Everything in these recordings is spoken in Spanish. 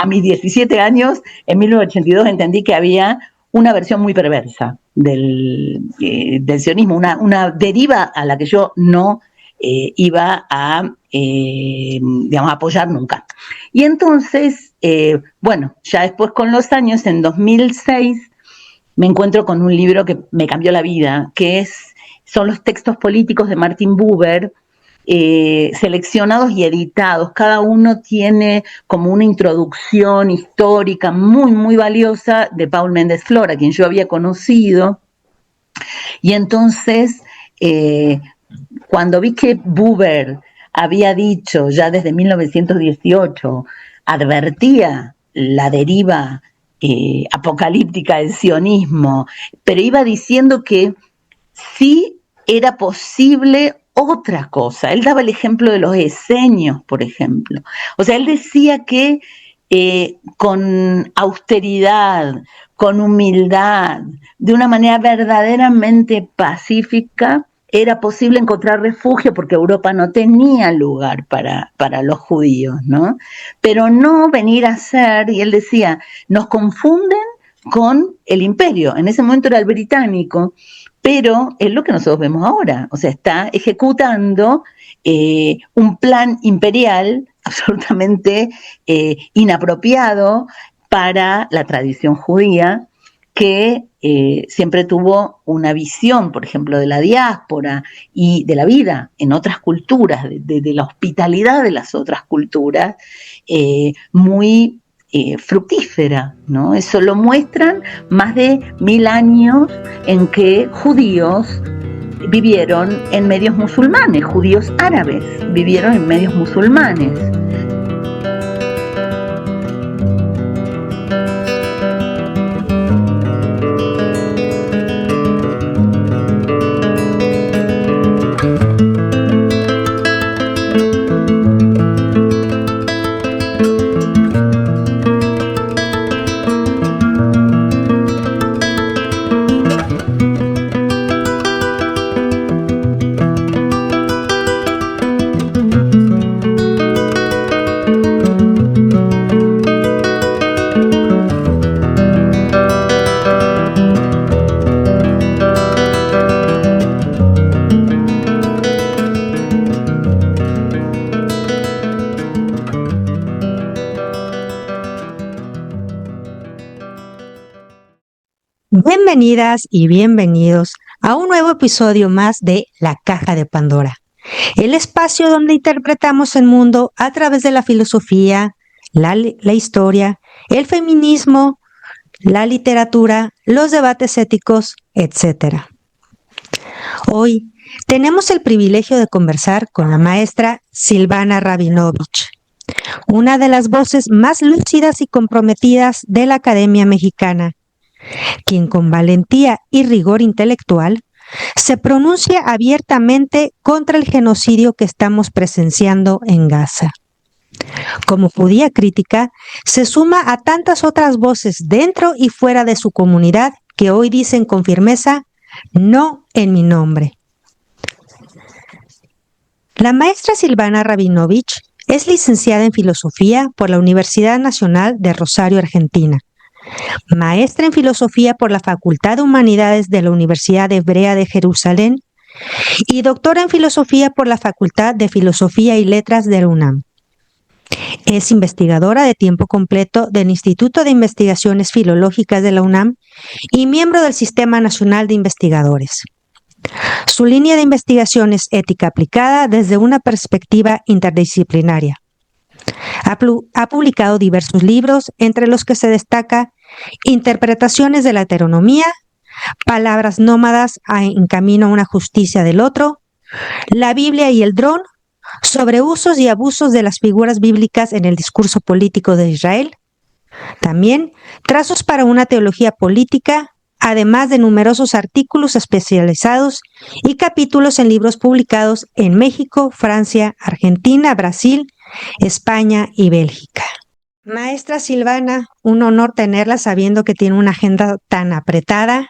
a mis 17 años, en 1982, entendí que había una versión muy perversa del sionismo, una deriva a la que yo no iba a, digamos, apoyar nunca. Y entonces, bueno, ya después con los años, en 2006, me encuentro con un libro que me cambió la vida, que son los textos políticos de Martin Buber, seleccionados y editados. Cada uno tiene como una introducción histórica muy, muy valiosa de Paul Méndez Flor, a quien yo había conocido. Y entonces, cuando vi que Buber había dicho ya desde 1918, advertía la deriva apocalíptica del sionismo, pero iba diciendo que sí era posible otra cosa. Él daba el ejemplo de los esenios, por ejemplo. O sea, él decía que con austeridad, con humildad, de una manera verdaderamente pacífica, era posible encontrar refugio porque Europa no tenía lugar para los judíos, ¿no? Pero no venir a ser, y él decía, nos confunden con el imperio. En ese momento era el británico, pero es lo que nosotros vemos ahora. O sea, está ejecutando un plan imperial absolutamente inapropiado para la tradición judía, que siempre tuvo una visión, por ejemplo, de la diáspora y de la vida en otras culturas, de la hospitalidad de las otras culturas, muy fructífera, ¿no? Eso lo muestran más de 1000 años en que judíos vivieron en medios musulmanes, judíos árabes vivieron en medios musulmanes. Bienvenidas y bienvenidos a un nuevo episodio más de La Caja de Pandora, el espacio donde interpretamos el mundo a través de la filosofía, la historia, el feminismo, la literatura, los debates éticos, etc. Hoy tenemos el privilegio de conversar con la maestra Silvana Rabinovich, una de las voces más lúcidas y comprometidas de la Academia Mexicana, quien con valentía y rigor intelectual se pronuncia abiertamente contra el genocidio que estamos presenciando en Gaza. Como judía crítica, se suma a tantas otras voces dentro y fuera de su comunidad que hoy dicen con firmeza, no en mi nombre. La maestra Silvana Rabinovich es licenciada en Filosofía por la Universidad Nacional de Rosario, Argentina. Maestra en Filosofía por la Facultad de Humanidades de la Universidad Hebrea de Jerusalén y doctora en Filosofía por la Facultad de Filosofía y Letras de la UNAM. Es investigadora de tiempo completo del Instituto de Investigaciones Filológicas de la UNAM y miembro del Sistema Nacional de Investigadores. Su línea de investigación es ética aplicada desde una perspectiva interdisciplinaria. Ha publicado diversos libros, entre los que se destaca Interpretaciones de la heteronomía, Palabras nómadas en camino a una justicia del otro, La Biblia y el dron, sobre usos y abusos de las figuras bíblicas en el discurso político de Israel. También Trazos para una teología política, además de numerosos artículos especializados y capítulos en libros publicados en México, Francia, Argentina, Brasil, España y Bélgica. Maestra Silvana, un honor tenerla sabiendo que tiene una agenda tan apretada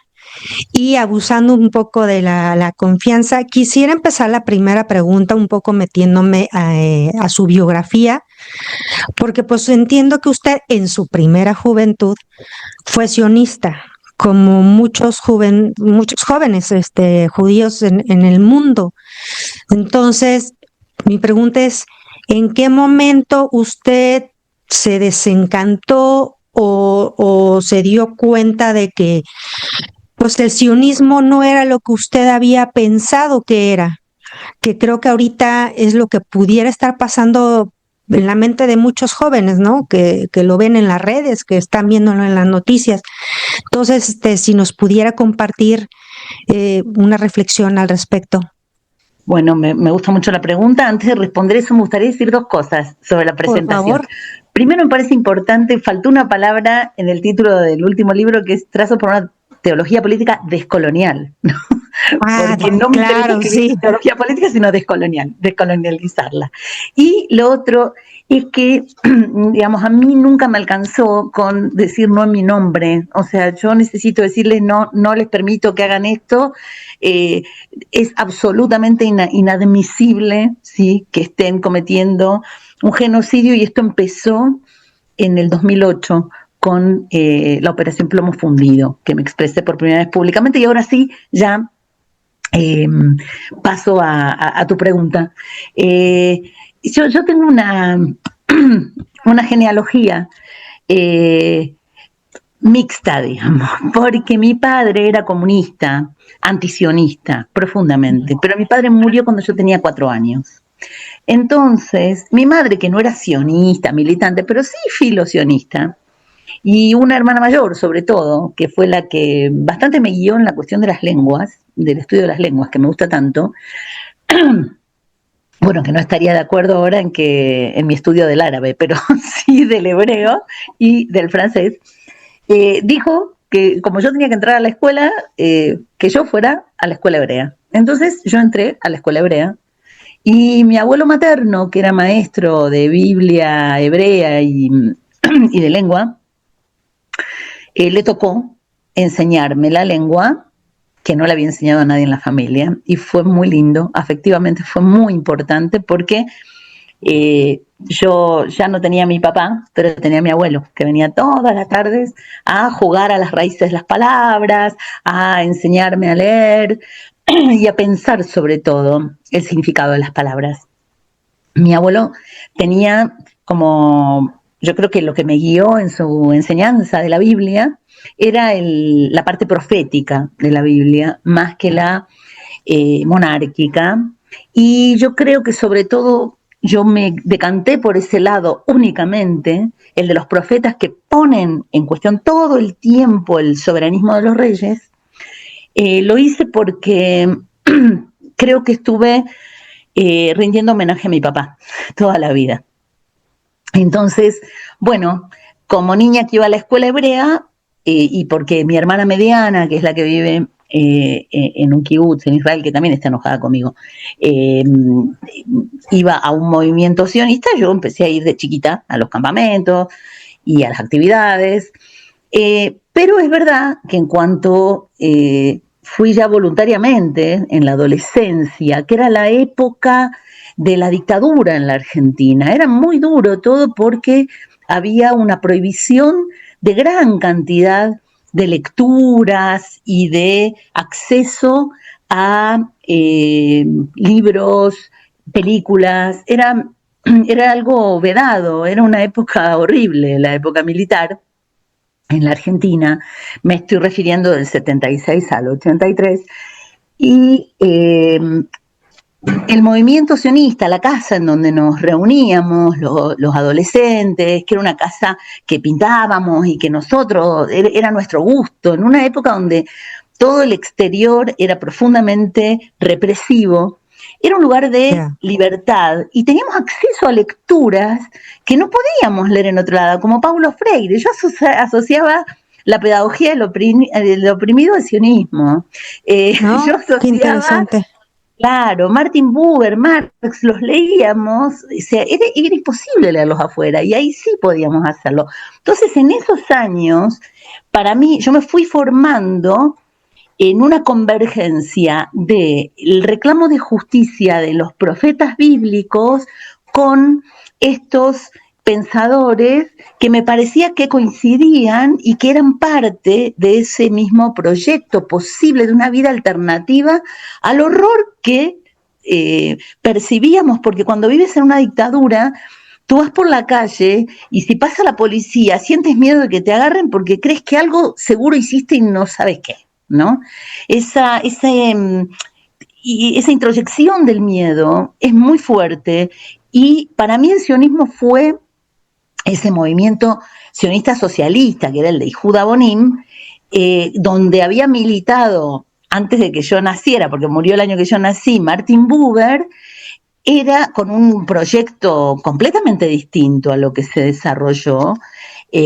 y abusando un poco de la confianza. Quisiera empezar la primera pregunta un poco metiéndome a su biografía porque pues entiendo que usted en su primera juventud fue sionista, como muchos jóvenes judíos en el mundo. Entonces, mi pregunta es, ¿en qué momento usted se desencantó o se dio cuenta de que pues el sionismo no era lo que usted había pensado que era? Que creo que ahorita es lo que pudiera estar pasando en la mente de muchos jóvenes, ¿no? Que lo ven en las redes, que están viéndolo en las noticias. Entonces, si nos pudiera compartir una reflexión al respecto. Bueno, me gusta mucho la pregunta. Antes de responder eso, me gustaría decir dos cosas sobre la presentación. Por favor. Primero, me parece importante, faltó una palabra en el título del último libro, que es Trazos por una teología política descolonial, ¿no? Porque no me interesa escribir teología política, sino descolonializarla. Y lo otro es que, digamos, a mí nunca me alcanzó con decir no en mi nombre. O sea, yo necesito decirles no les permito que hagan esto. Es absolutamente inadmisible, ¿sí?, que estén cometiendo un genocidio, y esto empezó en el 2008 con la Operación Plomo Fundido, que me expresé por primera vez públicamente, y ahora sí, ya paso a tu pregunta. Yo tengo una genealogía mixta, digamos, porque mi padre era comunista, antisionista, profundamente, pero mi padre murió cuando yo tenía 4 años. Entonces, mi madre, que no era sionista, militante, pero sí filosionista, y una hermana mayor, sobre todo, que fue la que bastante me guió en la cuestión de las lenguas, del estudio de las lenguas, que me gusta tanto. Bueno, que no estaría de acuerdo ahora en mi estudio del árabe, pero sí del hebreo y del francés. Dijo que como yo tenía que entrar a la escuela, que yo fuera a la escuela hebrea. Entonces yo entré a la escuela hebrea, y mi abuelo materno, que era maestro de Biblia hebrea y de lengua, le tocó enseñarme la lengua, que no le había enseñado a nadie en la familia, y fue muy lindo, afectivamente fue muy importante, porque yo ya no tenía a mi papá, pero tenía a mi abuelo, que venía todas las tardes a jugar a las raíces de las palabras, a enseñarme a leer y a pensar sobre todo el significado de las palabras. Mi abuelo tenía como, yo creo que lo que me guió en su enseñanza de la Biblia era la parte profética de la Biblia, más que la monárquica, y yo creo que sobre todo yo me decanté por ese lado únicamente, el de los profetas que ponen en cuestión todo el tiempo el soberanismo de los reyes. Lo hice porque creo que estuve rindiendo homenaje a mi papá toda la vida. Entonces, bueno, como niña que iba a la escuela hebrea, y porque mi hermana mediana, que es la que vive en un kibutz en Israel, que también está enojada conmigo, iba a un movimiento sionista, yo empecé a ir de chiquita a los campamentos y a las actividades, pero es verdad que en cuanto fui ya voluntariamente en la adolescencia, que era la época de la dictadura en la Argentina, era muy duro todo porque había una prohibición de gran cantidad de lecturas y de acceso a libros, películas, era algo vedado, era una época horrible, la época militar en la Argentina. Me estoy refiriendo del 76 al 83, y el movimiento sionista, la casa en donde nos reuníamos los adolescentes, que era una casa que pintábamos y que nosotros, era nuestro gusto, en una época donde todo el exterior era profundamente represivo, era un lugar de libertad, y teníamos acceso a lecturas que no podíamos leer en otro lado, como Paulo Freire. Yo asociaba la pedagogía del oprimido al sionismo. ¿No? Yo asociaba, qué interesante. Claro, Martin Buber, Marx, los leíamos, o sea, era imposible leerlos afuera, y ahí sí podíamos hacerlo. Entonces, en esos años, para mí, yo me fui formando en una convergencia del reclamo de justicia de los profetas bíblicos con estos pensadores que me parecía que coincidían y que eran parte de ese mismo proyecto posible de una vida alternativa al horror que percibíamos, porque cuando vives en una dictadura, tú vas por la calle y si pasa la policía, sientes miedo de que te agarren porque crees que algo seguro hiciste y no sabes qué, ¿no? Esa introyección del miedo es muy fuerte y para mí el sionismo fue ese movimiento sionista socialista, que era el de Yehuda Bonim, donde había militado antes de que yo naciera, porque murió el año que yo nací, Martin Buber, era con un proyecto completamente distinto a lo que se desarrolló,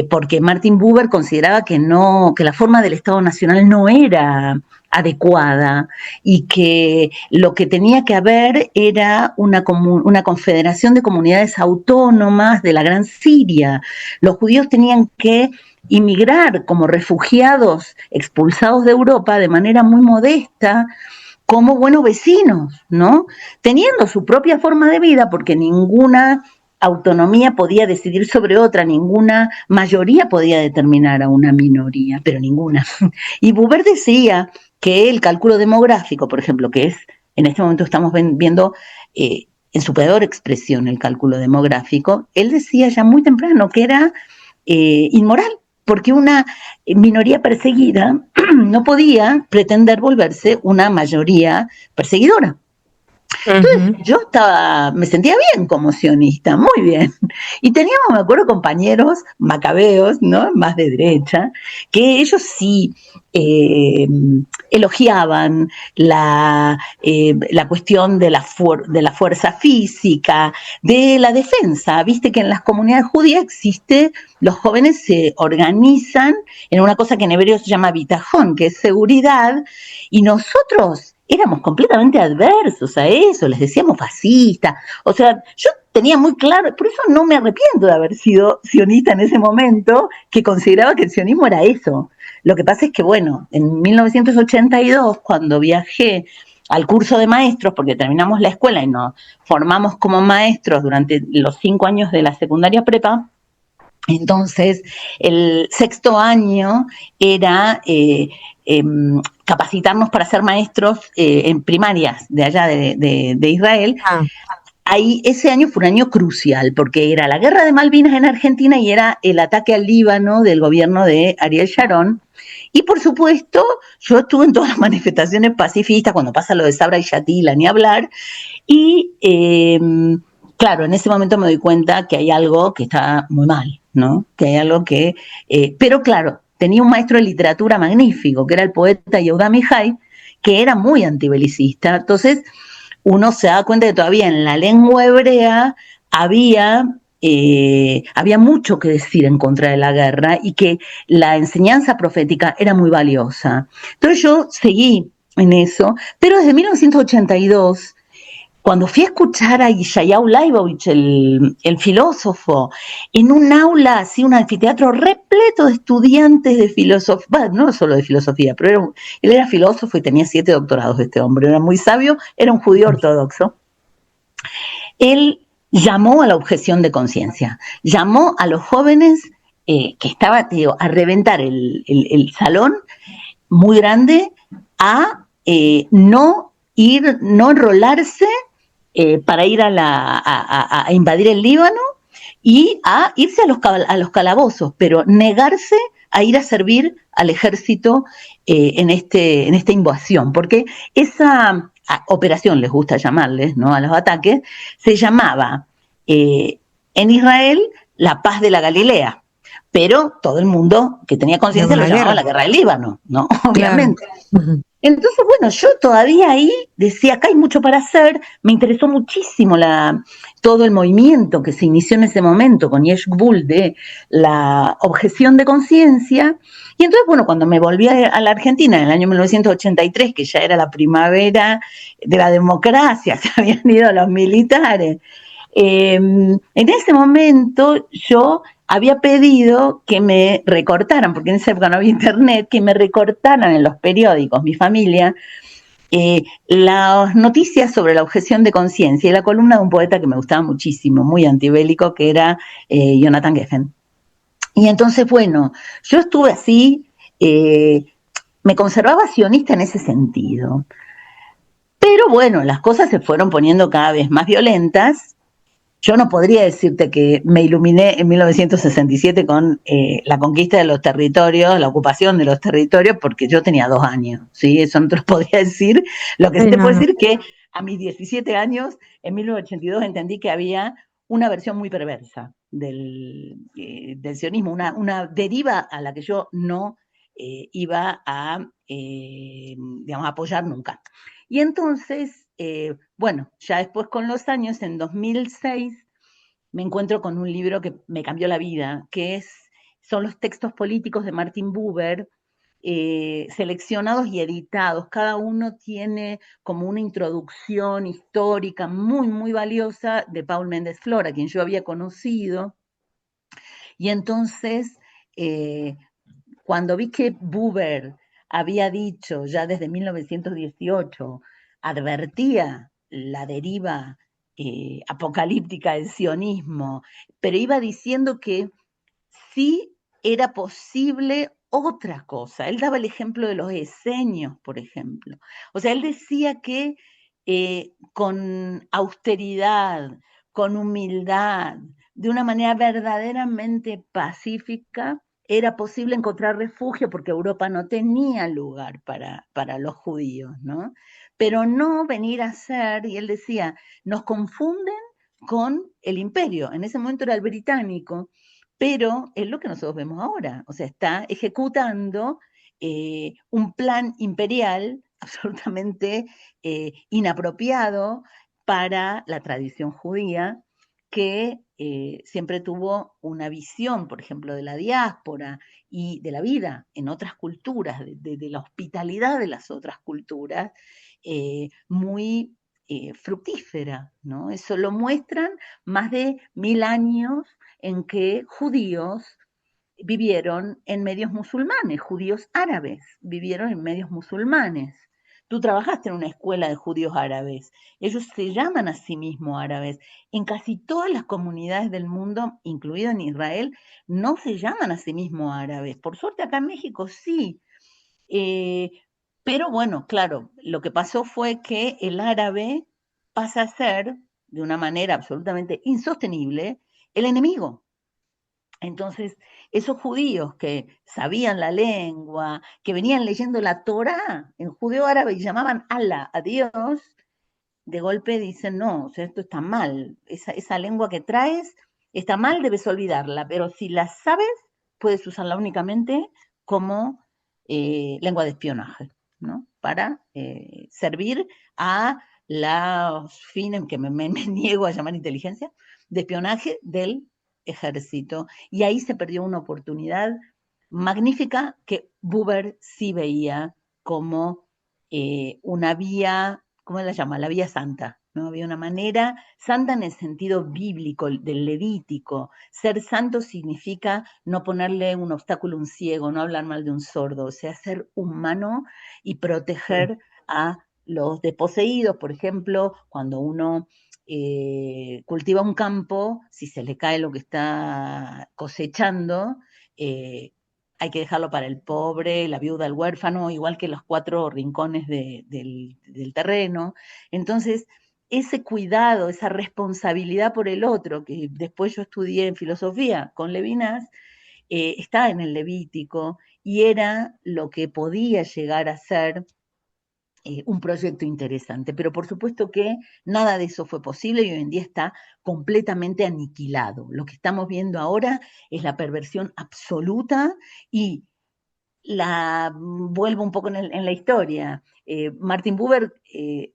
porque Martin Buber consideraba que la forma del Estado Nacional no era adecuada y que lo que tenía que haber era una confederación de comunidades autónomas de la Gran Siria. Los judíos tenían que inmigrar como refugiados expulsados de Europa de manera muy modesta, como buenos vecinos, ¿no? Teniendo su propia forma de vida, porque ninguna autonomía podía decidir sobre otra, ninguna mayoría podía determinar a una minoría, pero ninguna. Y Buber decía que el cálculo demográfico, por ejemplo, que es, en este momento estamos viendo en su peor expresión el cálculo demográfico, él decía ya muy temprano que era inmoral, porque una minoría perseguida no podía pretender volverse una mayoría perseguidora. Entonces yo me sentía bien como sionista, muy bien. Y teníamos, me acuerdo, compañeros macabeos, ¿no? Más de derecha, que ellos sí elogiaban la cuestión de la fuerza física, de la defensa. Viste que en las comunidades judías existe, los jóvenes se organizan en una cosa que en hebreo se llama bitajón, que es seguridad, y nosotros éramos completamente adversos a eso, les decíamos fascistas, o sea, yo tenía muy claro, por eso no me arrepiento de haber sido sionista en ese momento, que consideraba que el sionismo era eso. Lo que pasa es que, bueno, en 1982, cuando viajé al curso de maestros, porque terminamos la escuela y nos formamos como maestros durante los 5 años de la secundaria prepa, entonces el 6º año era capacitarnos para ser maestros en primarias de allá de Israel. Ahí ese año fue un año crucial porque era la guerra de Malvinas en Argentina y era el ataque al Líbano del gobierno de Ariel Sharon. Y por supuesto, yo estuve en todas las manifestaciones pacifistas, cuando pasa lo de Sabra y Shatila, ni hablar. Y claro, en ese momento me doy cuenta que hay algo que está muy mal, ¿no? Que hay algo que... pero claro, tenía un maestro de literatura magnífico, que era el poeta Yehuda Mihai, que era muy antibelicista. Entonces, uno se da cuenta que todavía en la lengua hebrea había mucho que decir en contra de la guerra y que la enseñanza profética era muy valiosa. Entonces yo seguí en eso, pero desde 1982... Cuando fui a escuchar a Yeshayahu Leibovich, el filósofo, en un aula, así, un anfiteatro repleto de estudiantes de filosofía, no solo de filosofía, pero él era filósofo y tenía 7 doctorados, este hombre, era muy sabio, era un judío ortodoxo. Él llamó a la objeción de conciencia, llamó a los jóvenes que estaban, a reventar el salón muy grande, a no enrolarse para ir a invadir el Líbano y a irse a los calabozos, pero negarse a ir a servir al ejército en esta invasión, porque esa operación, les gusta llamarles, ¿no?, a los ataques, se llamaba en Israel la paz de la Galilea, pero todo el mundo que tenía conciencia lo llamaba la guerra del Líbano, ¿no? Obviamente. Claro. Entonces, bueno, yo todavía ahí decía, acá hay mucho para hacer, me interesó muchísimo todo el movimiento que se inició en ese momento con Yesh Gvul de la objeción de conciencia, y entonces, bueno, cuando me volví a la Argentina en el año 1983, que ya era la primavera de la democracia, se habían ido los militares, en ese momento yo había pedido que me recortaran, porque en esa época no había internet, que me recortaran en los periódicos, mi familia, las noticias sobre la objeción de conciencia y la columna de un poeta que me gustaba muchísimo, muy antibélico, que era Jonathan Geffen. Y entonces, bueno, yo estuve así, eh, me conservaba sionista en ese sentido. Pero bueno, las cosas se fueron poniendo cada vez más violentas. Yo no podría decirte que me iluminé en 1967 con la conquista de los territorios, la ocupación de los territorios, porque yo tenía 2 años, ¿sí? Eso no te lo podría decir. Lo que sí Sí, te no, puedo no. decir es que a mis 17 años, en 1982, entendí que había una versión muy perversa del sionismo, una deriva a la que yo no iba a, digamos, apoyar nunca. Y entonces, bueno, ya después con los años, en 2006, me encuentro con un libro que me cambió la vida, son los textos políticos de Martin Buber, seleccionados y editados. Cada uno tiene como una introducción histórica muy, muy valiosa de Paul Méndez Flor, a quien yo había conocido. Y entonces, eh, cuando vi que Buber había dicho ya desde 1918, advertía la deriva apocalíptica del sionismo, pero iba diciendo que sí era posible otra cosa. Él daba el ejemplo de los esenios, por ejemplo. O sea, él decía que con austeridad, con humildad, de una manera verdaderamente pacífica, era posible encontrar refugio porque Europa no tenía lugar para los judíos, ¿no? Pero no venir a ser, y él decía, nos confunden con el imperio. En ese momento era el británico, pero es lo que nosotros vemos ahora, o sea, está ejecutando un plan imperial absolutamente inapropiado para la tradición judía, que siempre tuvo una visión, por ejemplo, de la diáspora y de la vida en otras culturas, de la hospitalidad de las otras culturas, muy fructífera, ¿no? Eso lo muestran más de 1000 años en que judíos vivieron en medios musulmanes, judíos árabes vivieron en medios musulmanes. Tú trabajaste en una escuela de judíos árabes. Ellos se llaman a sí mismos árabes. En casi todas las comunidades del mundo, incluido en Israel, no se llaman a sí mismos árabes. Por suerte acá en México sí. Eh, pero bueno, claro, lo que pasó fue que el árabe pasa a ser, de una manera absolutamente insostenible, el enemigo. Entonces, esos judíos que sabían la lengua, que venían leyendo la Torá en judeo árabe y llamaban Allah, a Dios, de golpe dicen, no, o sea, esto está mal, esa lengua que traes está mal, debes olvidarla, pero si la sabes, puedes usarla únicamente como lengua de espionaje, ¿no? Para servir a los fines que me niego a llamar inteligencia, de espionaje del ejército. Y ahí se perdió una oportunidad magnífica que Buber sí veía como una vía, ¿cómo la llama? La vía santa, ¿no? Había una manera santa en el sentido bíblico, del levítico. Ser santo significa no ponerle un obstáculo a un ciego, no hablar mal de un sordo, o sea, ser humano y proteger a los desposeídos. Por ejemplo, cuando uno cultiva un campo, si se le cae lo que está cosechando, eh, hay que dejarlo para el pobre, la viuda, el huérfano, igual que los 4 rincones del terreno. Entonces, ese cuidado, esa responsabilidad por el otro, que después yo estudié en filosofía con Levinas, está en el Levítico y era lo que podía llegar a ser un proyecto interesante, pero por supuesto que nada de eso fue posible y hoy en día está completamente aniquilado. Lo que estamos viendo ahora es la perversión absoluta y vuelvo un poco en la historia. Martin Buber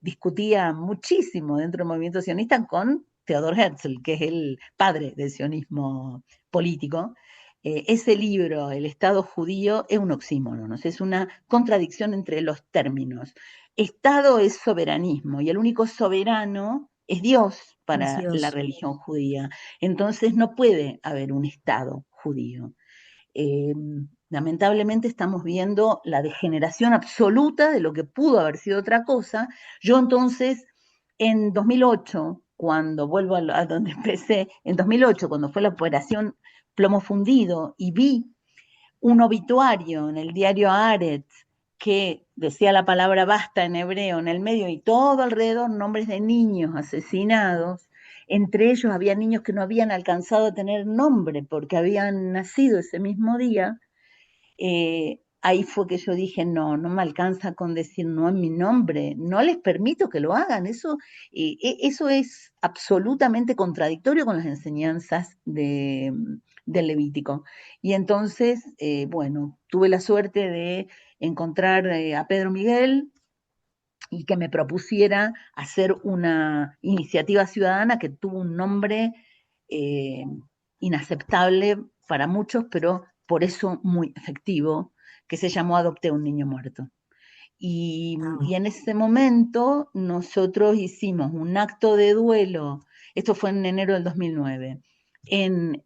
discutía muchísimo dentro del movimiento sionista con Theodor Herzl, que es el padre del sionismo político. Ese libro, El Estado judío, es un oxímoron, ¿no? Es una contradicción entre los términos. Estado es soberanismo y el único soberano es Dios Es para la Dios. religión judía. Entonces no puede haber un Estado judío. eh, lamentablemente estamos viendo la degeneración absoluta de lo que pudo haber sido otra cosa. Yo entonces, en 2008, cuando vuelvo a donde empecé, en 2008, cuando fue la operación Plomo Fundido, y vi un obituario en el diario Haaretz que decía la palabra basta en hebreo en el medio y todo alrededor nombres de niños asesinados. Entre ellos había niños que no habían alcanzado a tener nombre porque habían nacido ese mismo día. Ahí fue que yo dije, no, no me alcanza con decir no en mi nombre, no les permito que lo hagan. Eso es absolutamente contradictorio con las enseñanzas del Levítico. Y entonces, bueno, tuve la suerte de encontrar a Pedro Miguel y que me propusiera hacer una iniciativa ciudadana que tuvo un nombre eh, inaceptable para muchos, pero por eso muy efectivo, que se llamó Adopté un niño muerto. Y en ese momento nosotros hicimos un acto de duelo, esto fue en enero del 2009, en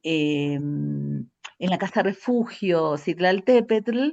la Casa Refugio Citlaltépetl,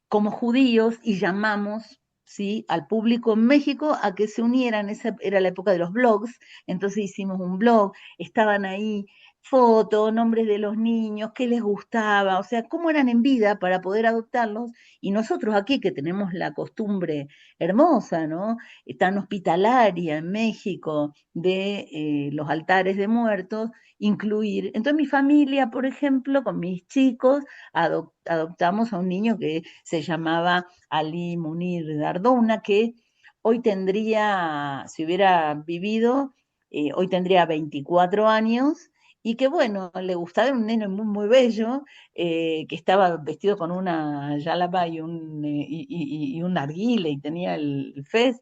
como judíos, y llamamos, ¿sí?, al público en México a que se unieran. Esa era la época de los blogs, entonces hicimos un blog, estaban ahí fotos, nombres de los niños, qué les gustaba, o sea, cómo eran en vida para poder adoptarlos. Y nosotros aquí, que tenemos la costumbre hermosa, ¿no?, tan hospitalaria en México, de los altares de muertos, incluir. Entonces mi familia, por ejemplo, con mis chicos, adoptamos a un niño que se llamaba Ali Munir Dardona, que hoy tendría, si hubiera vivido, hoy tendría 24 años, y que bueno, le gustaba, era un nene muy, muy bello, que estaba vestido con una yalaba y un narguile, y tenía el fez,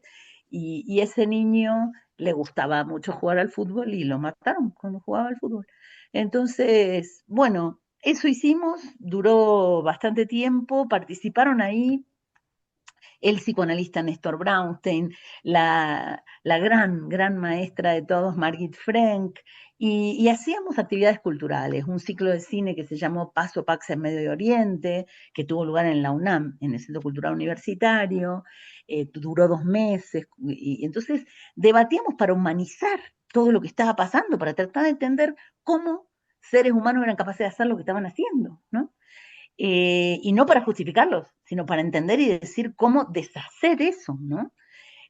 y ese niño le gustaba mucho jugar al fútbol y lo mataron cuando jugaba al fútbol. Entonces, bueno, eso hicimos, duró bastante tiempo, participaron ahí el psicoanalista Néstor Brownstein, la gran, gran maestra de todos, Margit Frank, y hacíamos actividades culturales, un ciclo de cine que se llamó Paso Pax en Medio Oriente, que tuvo lugar en la UNAM, en el Centro Cultural Universitario, duró 2 meses, y entonces debatíamos para humanizar todo lo que estaba pasando, para tratar de entender cómo seres humanos eran capaces de hacer lo que estaban haciendo, ¿no? Y no para justificarlos, sino para entender y decir cómo deshacer eso, ¿no?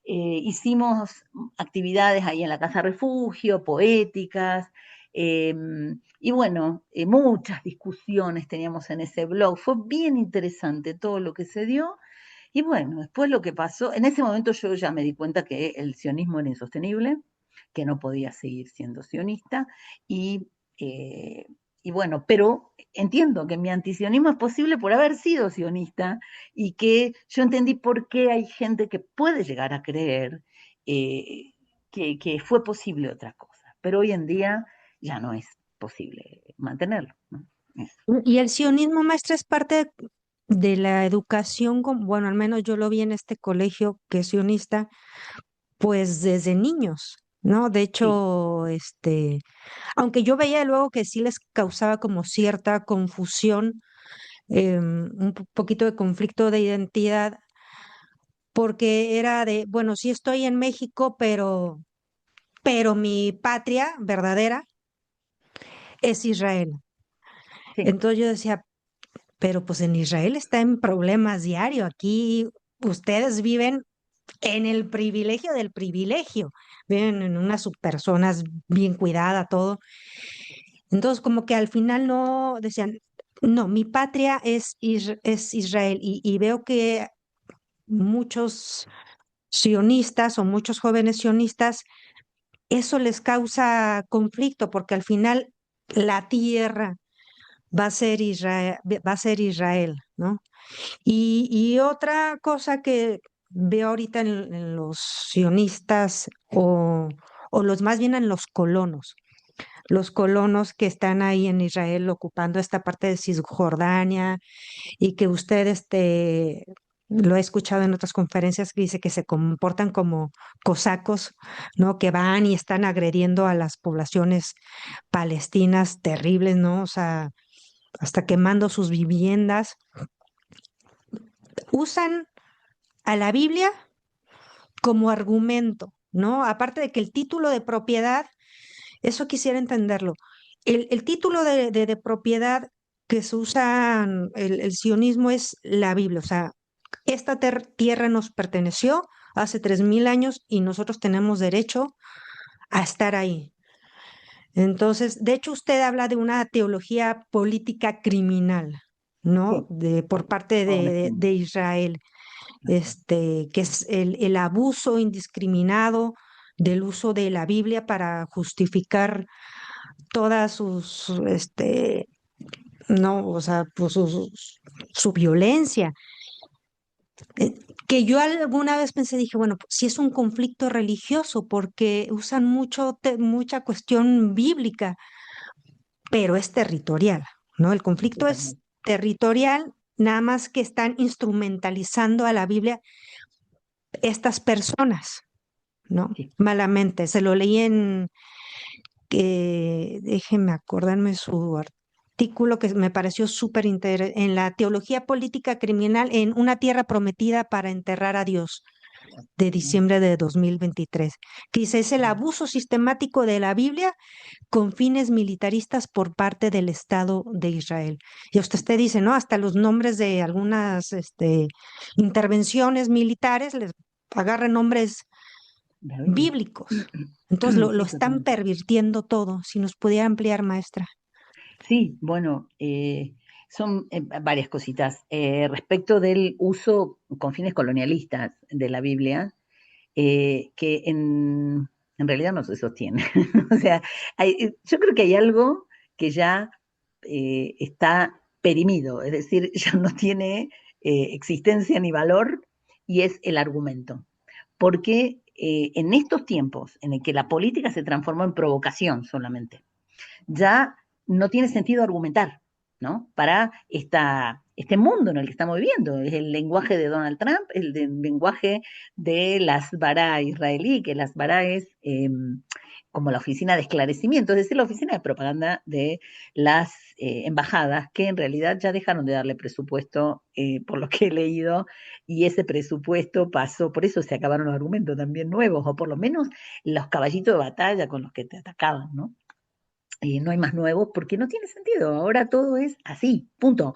Hicimos actividades ahí en la Casa Refugio, poéticas, eh, y bueno, muchas discusiones teníamos en ese blog. Fue bien interesante todo lo que se dio. Y bueno, después lo que pasó, en ese momento yo ya me di cuenta que el sionismo era insostenible, que no podía seguir siendo sionista, y, eh, y bueno, pero entiendo que mi antisionismo es posible por haber sido sionista, y que yo entendí por qué hay gente que puede llegar a creer eh, que fue posible otra cosa, pero hoy en día ya no es posible mantenerlo, ¿no? Eso. Y el sionismo, maestra, es parte de la educación, bueno, al menos yo lo vi en este colegio que es sionista, pues desde niños, ¿no? De Sí, hecho, aunque yo veía luego que sí les causaba como cierta confusión, un poquito de conflicto de identidad, porque era de, bueno, sí estoy en México, pero mi patria verdadera es Israel. sí, Entonces yo decía, pero pues en Israel está en problemas diario. Aquí ustedes viven en el privilegio del privilegio. Viven en unas subpersonas bien cuidada, todo. Entonces como que al final no decían, no, mi patria es Israel. Y veo que muchos sionistas o muchos jóvenes sionistas, eso les causa conflicto porque al final la tierra va a ser Israel, ¿no? Y otra cosa que veo ahorita en los sionistas o los más bien en los colonos que están ahí en Israel ocupando esta parte de Cisjordania y que usted lo he escuchado en otras conferencias que dice que se comportan como cosacos, ¿no? Que van y están agrediendo a las poblaciones palestinas terribles, ¿no? O sea, hasta quemando sus viviendas. Usan a la Biblia como argumento, ¿no? Aparte de que el título de propiedad, eso quisiera entenderlo. El título de propiedad que se usa en el sionismo es la Biblia, o sea, esta tierra nos perteneció hace 3000 años y nosotros tenemos derecho a estar ahí. Entonces, de hecho, usted habla de una teología política criminal, ¿no? Sí, Por parte todo un de esquema. Israel, que es el abuso indiscriminado del uso de la Biblia para justificar todas sus, no, o sea, pues su violencia. Eh, que yo alguna vez pensé, dije, bueno, pues si es un conflicto religioso, porque usan mucha cuestión bíblica, pero es territorial, ¿no? El conflicto es Totalmente. territorial, nada más que están instrumentalizando a la Biblia estas personas, ¿no? Sí. Malamente. Se lo leí déjenme acordarme su artículo que me pareció súper interesante, en la teología política criminal en Una tierra prometida para enterrar a Dios, de diciembre de 2023, que dice, es el abuso sistemático de la Biblia con fines militaristas por parte del Estado de Israel. Y usted dice, ¿no? Hasta los nombres de algunas intervenciones militares les agarran nombres La Biblia. bíblicos. Entonces lo Sí, están totalmente. pervirtiendo todo. Si nos pudiera ampliar, maestra. Sí, bueno, son varias cositas. Respecto del uso con fines colonialistas de la Biblia, que en realidad no se sostiene. O sea, yo creo que hay algo que ya está perimido, es decir, ya no tiene existencia ni valor, y es el argumento. Porque en estos tiempos en el que la política se transformó en provocación solamente, ya no tiene sentido argumentar, ¿no? Para este mundo en el que estamos viviendo. Es el lenguaje de Donald Trump, lenguaje de las Bará israelí, que las Bará es como la oficina de esclarecimiento, es decir, la oficina de propaganda de las embajadas, que en realidad ya dejaron de darle presupuesto, por lo que he leído, y ese presupuesto pasó, por eso se acabaron los argumentos también nuevos, o por lo menos los caballitos de batalla con los que te atacaban, ¿no? No hay más nuevos porque no tiene sentido. Ahora todo es así, punto.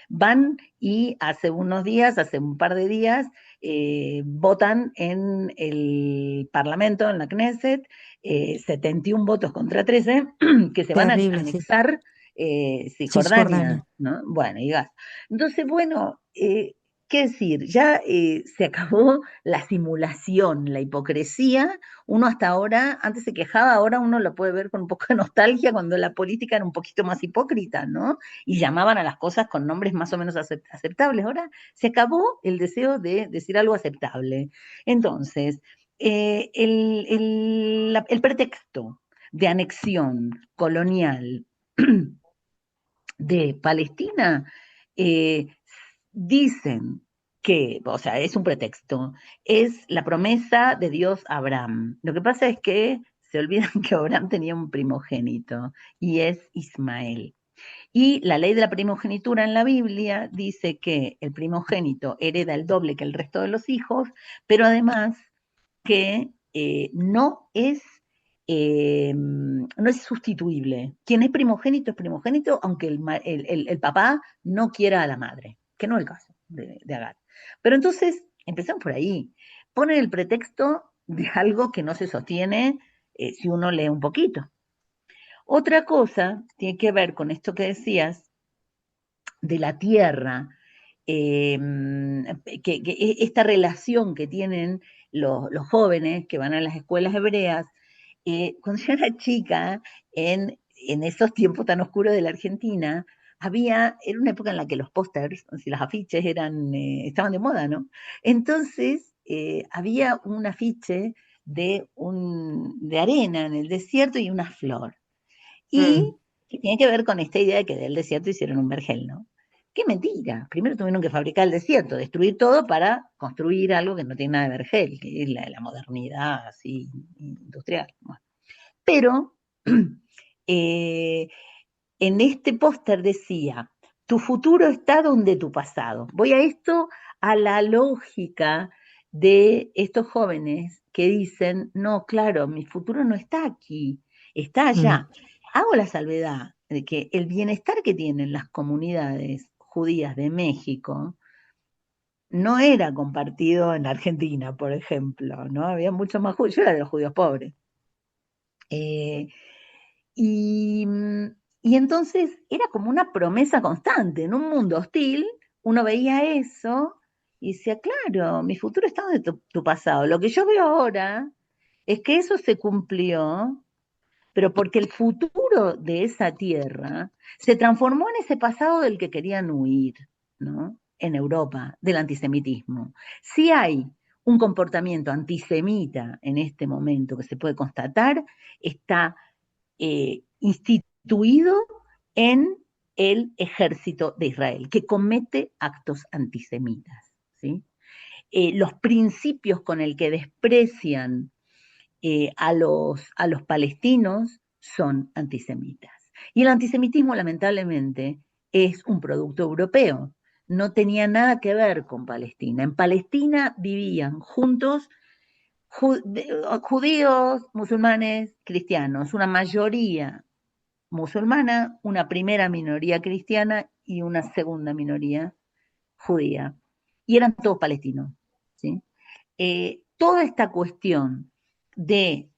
Van y hace unos días, hace un par de días, votan en el Parlamento, en la Knesset, 71 votos contra 13, que se van a Terrible, sí. anexar Cisjordania. Cisjordania, ¿no? Bueno, y Gaza. Entonces, bueno, ¿qué decir? Ya se acabó la simulación, la hipocresía. Uno hasta ahora, antes se quejaba, ahora uno lo puede ver con un poco de nostalgia cuando la política era un poquito más hipócrita, ¿no? Y llamaban a las cosas con nombres más o menos aceptables. Ahora se acabó el deseo de decir algo aceptable. Entonces, el pretexto de anexión colonial de Palestina, eh, dicen que, o sea, es un pretexto, es la promesa de Dios a Abraham. Lo que pasa es que se olvidan que Abraham tenía un primogénito y es Ismael. Y la ley de la primogenitura en la Biblia dice que el primogénito hereda el doble que el resto de los hijos, pero además que no es sustituible. Quien es primogénito, aunque el papá no quiera a la madre, que no es el caso de Agar. Pero entonces, empezamos por ahí. Ponen el pretexto de algo que no se sostiene, si uno lee un poquito. Otra cosa tiene que ver con esto que decías de la tierra, eh, esta relación que tienen los jóvenes que van a las escuelas hebreas. Cuando yo era chica, en esos tiempos tan oscuros de la Argentina, era una época en la que los pósters y los afiches estaban de moda, ¿no? Entonces, había un afiche de arena en el desierto y una flor. Mm. Y que tiene que ver con esta idea de que del desierto hicieron un vergel, ¿no? ¡Qué mentira! Primero tuvieron que fabricar el desierto, destruir todo para construir algo que no tiene nada de vergel, que es la modernidad así industrial. Bueno. Pero, eh, en este póster decía, tu futuro está donde tu pasado. Voy a esto, a la lógica de estos jóvenes que dicen, no, claro, mi futuro no está aquí, está Mm, allá. Hago la salvedad de que el bienestar que tienen las comunidades judías de México no era compartido en Argentina, por ejemplo, ¿no? Había mucho más judíos, yo era de los judíos pobres. Eh, y, y entonces era como una promesa constante. En un mundo hostil, uno veía eso y decía, claro, mi futuro está donde tu pasado. Lo que yo veo ahora es que eso se cumplió, pero porque el futuro de esa tierra se transformó en ese pasado del que querían huir, ¿no? En Europa, del antisemitismo. Si hay un comportamiento antisemita en este momento que se puede constatar, está instituido en el ejército de Israel, que comete actos antisemitas. ¿Sí? Los principios con el que desprecian a los palestinos son antisemitas. Y el antisemitismo, lamentablemente, es un producto europeo. No tenía nada que ver con Palestina. En Palestina vivían juntos judíos, musulmanes, cristianos, una mayoría musulmana, una primera minoría cristiana y una segunda minoría judía. Y eran todos palestinos. ¿Sí? Toda esta cuestión de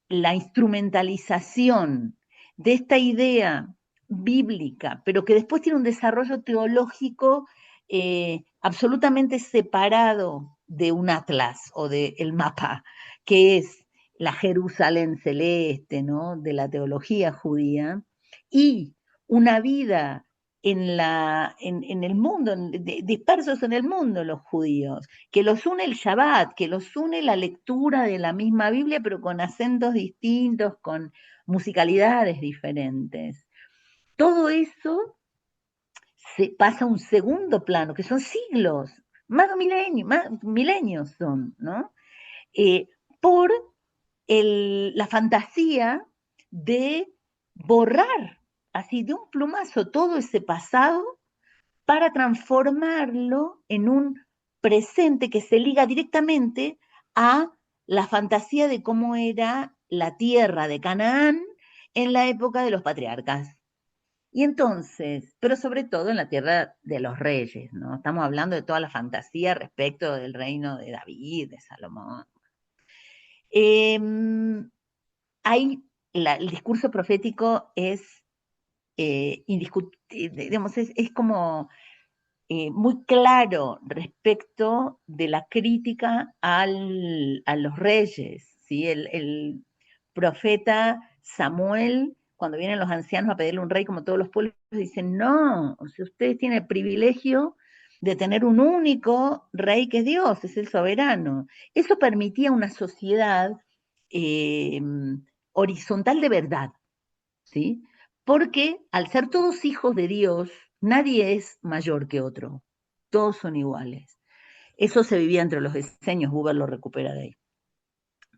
la instrumentalización de esta idea bíblica, pero que después tiene un desarrollo teológico absolutamente separado de un atlas o del mapa, que es la Jerusalén celeste, ¿no? De la teología judía, y una vida en el mundo, dispersos en el mundo los judíos, que los une el Shabbat, que los une la lectura de la misma Biblia, pero con acentos distintos, con musicalidades diferentes. Todo eso se pasa a un segundo plano, que son siglos, más milenios son, ¿no? Eh, por la fantasía de borrar así de un plumazo todo ese pasado para transformarlo en un presente que se liga directamente a la fantasía de cómo era la tierra de Canaán en la época de los patriarcas. Y entonces, pero sobre todo en la tierra de los reyes, ¿no? Estamos hablando de toda la fantasía respecto del reino de David, de Salomón. Eh, Hay, el discurso profético es indiscutible, digamos, es como muy claro respecto de la crítica a los reyes, ¿sí? El profeta Samuel, cuando vienen los ancianos a pedirle un rey como todos los pueblos, dicen, no, o sea, ustedes tienen el privilegio de tener un único rey que es Dios, es el soberano. Eso permitía una sociedad eh, horizontal de verdad, ¿sí? Porque al ser todos hijos de Dios, nadie es mayor que otro, todos son iguales. Eso se vivía entre los diseños, Buber lo recupera de ahí.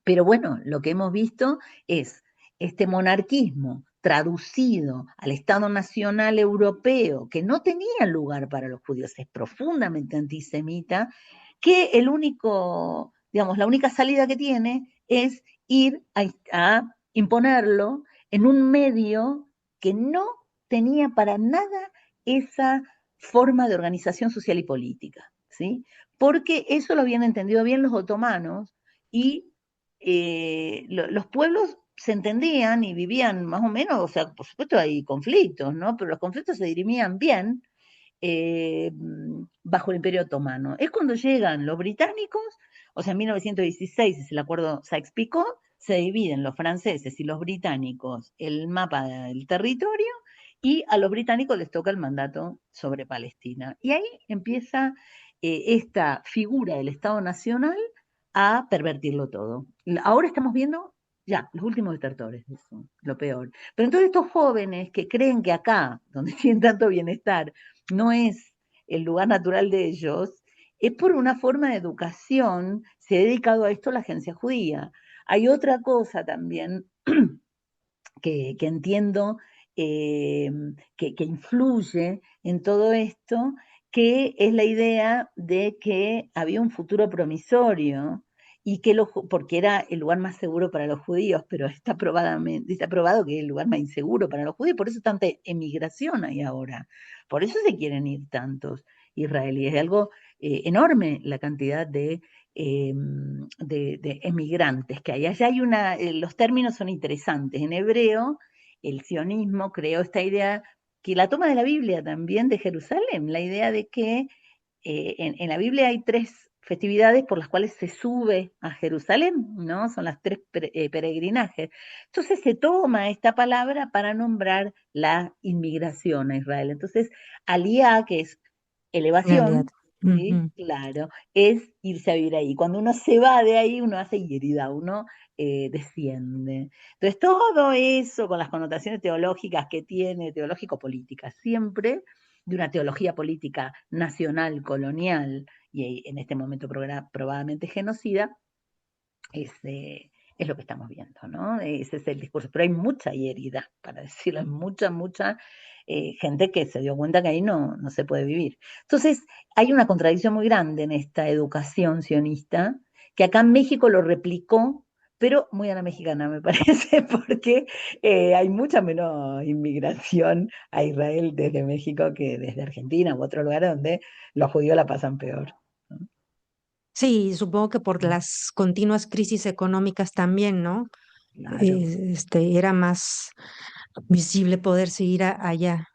Pero bueno, lo que hemos visto es este monarquismo traducido al Estado Nacional Europeo, que no tenía lugar para los judíos, es profundamente antisemita, que el único, digamos, la única salida que tiene es ir a imponerlo en un medio que no tenía para nada esa forma de organización social y política, ¿sí? Porque eso lo habían entendido bien los otomanos y los pueblos se entendían y vivían más o menos, o sea, por supuesto hay conflictos, ¿no? Pero los conflictos se dirimían bien eh, bajo el Imperio Otomano. Es cuando llegan los británicos, o sea, en 1916 es el acuerdo Sykes-Picot, se dividen los franceses y los británicos el mapa del territorio y a los británicos les toca el mandato sobre Palestina. Y ahí empieza esta figura del Estado Nacional a pervertirlo todo. Ahora estamos viendo ya los últimos desertores, eso, lo peor. Pero entonces estos jóvenes que creen que acá, donde tienen tanto bienestar, no es el lugar natural de ellos, es por una forma de educación, se ha dedicado a esto la agencia judía. Hay otra cosa también que entiendo eh, que influye en todo esto, que es la idea de que había un futuro promisorio y que porque era el lugar más seguro para los judíos, pero está probado que es el lugar más inseguro para los judíos, por eso tanta emigración hay ahora, por eso se quieren ir tantos israelíes, es algo enorme la cantidad de emigrantes que hay. Allá hay los términos son interesantes. En hebreo, el sionismo creó esta idea que la toma de la Biblia también de Jerusalén, la idea de que en la Biblia hay tres festividades por las cuales se sube a Jerusalén, ¿no? Son las tres peregrinajes. Entonces se toma esta palabra para nombrar la inmigración a Israel. Entonces, aliyá, que es En realidad. elevación, ¿sí? Ujú. Claro, es irse a vivir ahí. Cuando uno se va de ahí, uno hace yerida, uno desciende. Entonces, todo eso con las connotaciones teológicas que tiene, teológico-políticas, siempre de una teología política nacional, colonial, y en este momento probadamente genocida, es lo que estamos viendo, ¿no? Ese es el discurso. Pero hay mucha herida, para decirlo, hay mucha gente que se dio cuenta que ahí no se puede vivir. Entonces, hay una contradicción muy grande en esta educación sionista, que acá en México lo replicó, pero muy a la mexicana, me parece, porque hay mucha menos inmigración a Israel desde México que desde Argentina u otro lugar donde los judíos la pasan peor, ¿no? Sí, supongo que por las continuas crisis económicas también, ¿no? Claro. Era más visible poderse ir allá.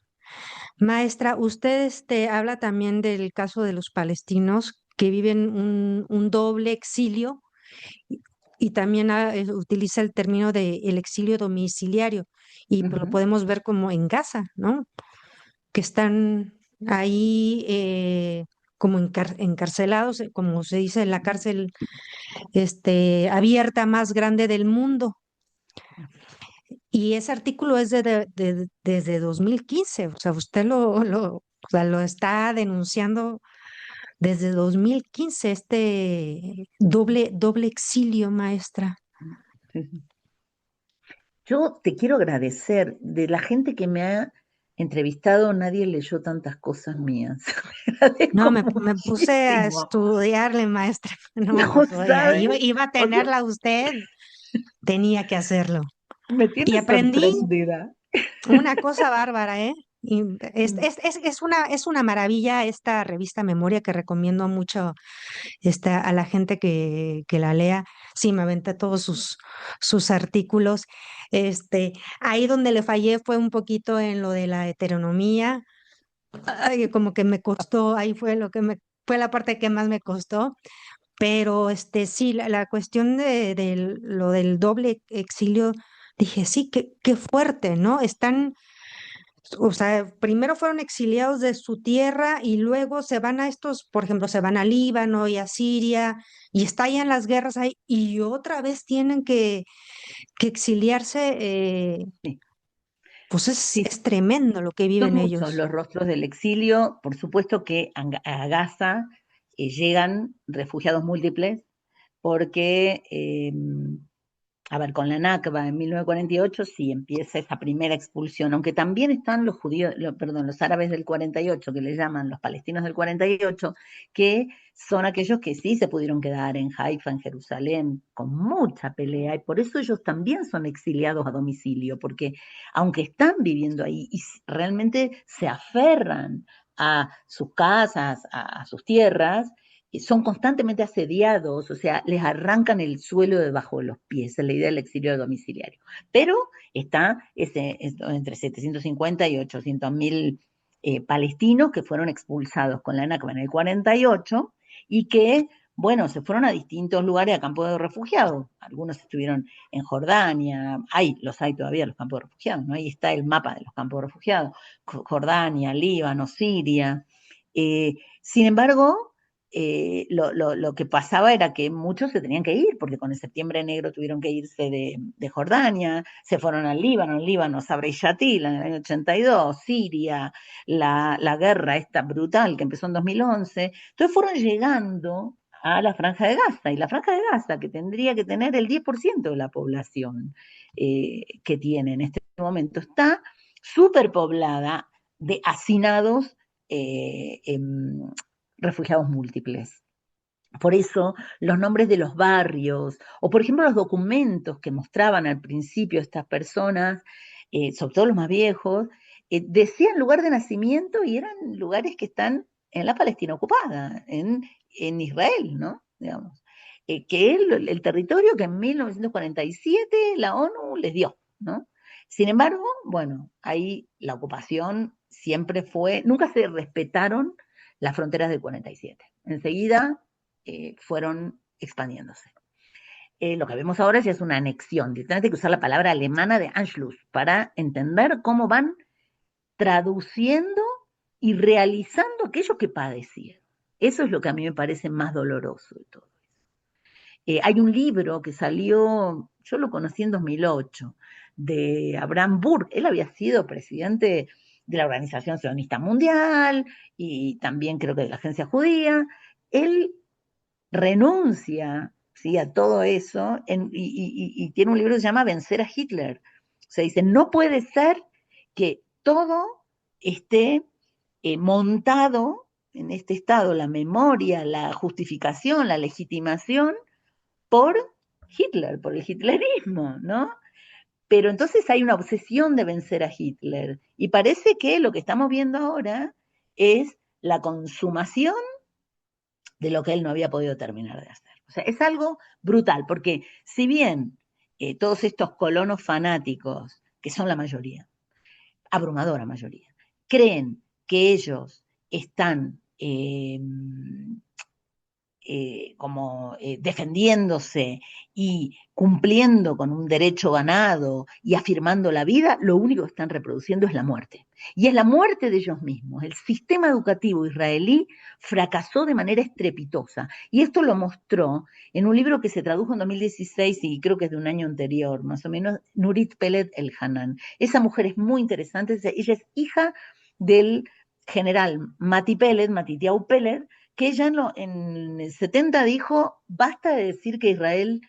Maestra, usted habla también del caso de los palestinos que viven un doble exilio y también utiliza el término de el exilio domiciliario y pues, lo Ujú. podemos ver como en Gaza, ¿no? Que están ahí como encarcelados, como se dice en la cárcel abierta más grande del mundo. Y ese artículo es desde 2015, o sea, usted o sea, lo está denunciando desde 2015, este doble exilio, maestra. Sí, sí. Yo te quiero agradecer de la gente que me ha entrevistado, nadie leyó tantas cosas mías. No, Agradezco me puse a muchísimo. estudiarle, maestra. No, No pues oiga, sabes, iba a o sea, tenerla usted, tenía que hacerlo. me Y tienes aprendí sorprendida. una cosa bárbara, ¿eh? Y es una maravilla esta revista Memoria que recomiendo mucho a la gente que la lea. Sí, me aventé todos sus artículos. Ahí donde le fallé fue un poquito en lo de la heteronomía. Ay, como que me costó, ahí fue fue la parte que más me costó. Pero sí, la cuestión de lo del doble exilio, dije, sí, qué fuerte, ¿no? O sea, primero fueron exiliados de su tierra y luego se van a estos, por ejemplo, se van a Líbano y a Siria y estallan las guerras ahí y otra vez tienen que exiliarse. Sí, Pues sí, es tremendo lo que son viven muchos ellos. los rostros del exilio. Por supuesto que a Gaza llegan refugiados múltiples porque a ver, con la Nakba en 1948 sí empieza esa primera expulsión, aunque también están los judíos, perdón, los árabes del 48, que le llaman los palestinos del 48, que son aquellos que sí se pudieron quedar en Haifa, en Jerusalén, con mucha pelea, y por eso ellos también son exiliados a domicilio, porque aunque están viviendo ahí y realmente se aferran a sus casas, a sus tierras, son constantemente asediados, o sea, les arrancan el suelo debajo de los pies, es la idea del exilio domiciliario. Pero está entre 750 y 800 mil palestinos que fueron expulsados con la Nakba en el 48 y que, bueno, se fueron a distintos lugares, a campos de refugiados. Algunos estuvieron en Jordania, los hay todavía los campos de refugiados, ¿no? Ahí está el mapa de los campos de refugiados, Jordania, Líbano, Siria. Sin embargo, lo que pasaba era que muchos se tenían que ir, porque con el septiembre negro tuvieron que irse de Jordania, se fueron al Líbano, Sabra y Yatil en el año 82, Siria, la guerra esta brutal que empezó en 2011, entonces fueron llegando a la Franja de Gaza, y la Franja de Gaza, que tendría que tener el 10% de la población que tiene en este momento, está superpoblada de hacinados refugiados múltiples. Por eso los nombres de los barrios, o por ejemplo los documentos que mostraban al principio estas personas, sobre todo los más viejos, decían lugar de nacimiento y eran lugares que están en la Palestina ocupada, en Israel, ¿no? Digamos. Que es el territorio que en 1947 la ONU les dio, ¿no? Sin embargo, bueno, ahí la ocupación siempre fue, nunca se respetaron las fronteras del 47. Enseguida fueron expandiéndose. Lo que vemos ahora ya es una anexión, directamente hay que usar la palabra alemana de Anschluss para entender cómo van traduciendo y realizando aquello que padecían. Eso es lo que a mí me parece más doloroso de todo. Hay un libro que salió, yo lo conocí en 2008, de Abraham Burg. Él había sido presidente de la Organización Sionista Mundial y también creo que de la Agencia Judía. Él renuncia, ¿sí?, a todo eso y tiene un libro que se llama Vencer a Hitler. O sea, dice, no puede ser que todo esté montado en este estado, la memoria, la justificación, la legitimación por Hitler, por el hitlerismo, ¿no? Pero entonces hay una obsesión de vencer a Hitler y parece que lo que estamos viendo ahora es la consumación de lo que él no había podido terminar de hacer. O sea, es algo brutal, porque si bien todos estos colonos fanáticos, que son la mayoría, abrumadora mayoría, creen que ellos están como defendiéndose y cumpliendo con un derecho ganado y afirmando la vida, lo único que están reproduciendo es la muerte. Y es la muerte de ellos mismos. El sistema educativo israelí fracasó de manera estrepitosa. Y esto lo mostró en un libro que se tradujo en 2016 y creo que es de un año anterior, más o menos, Nurit Peled El Hanan. Esa mujer es muy interesante. Ella es hija del general Mati Peled, Matitiau Peled, que ella en el 70 dijo, basta de decir que Israel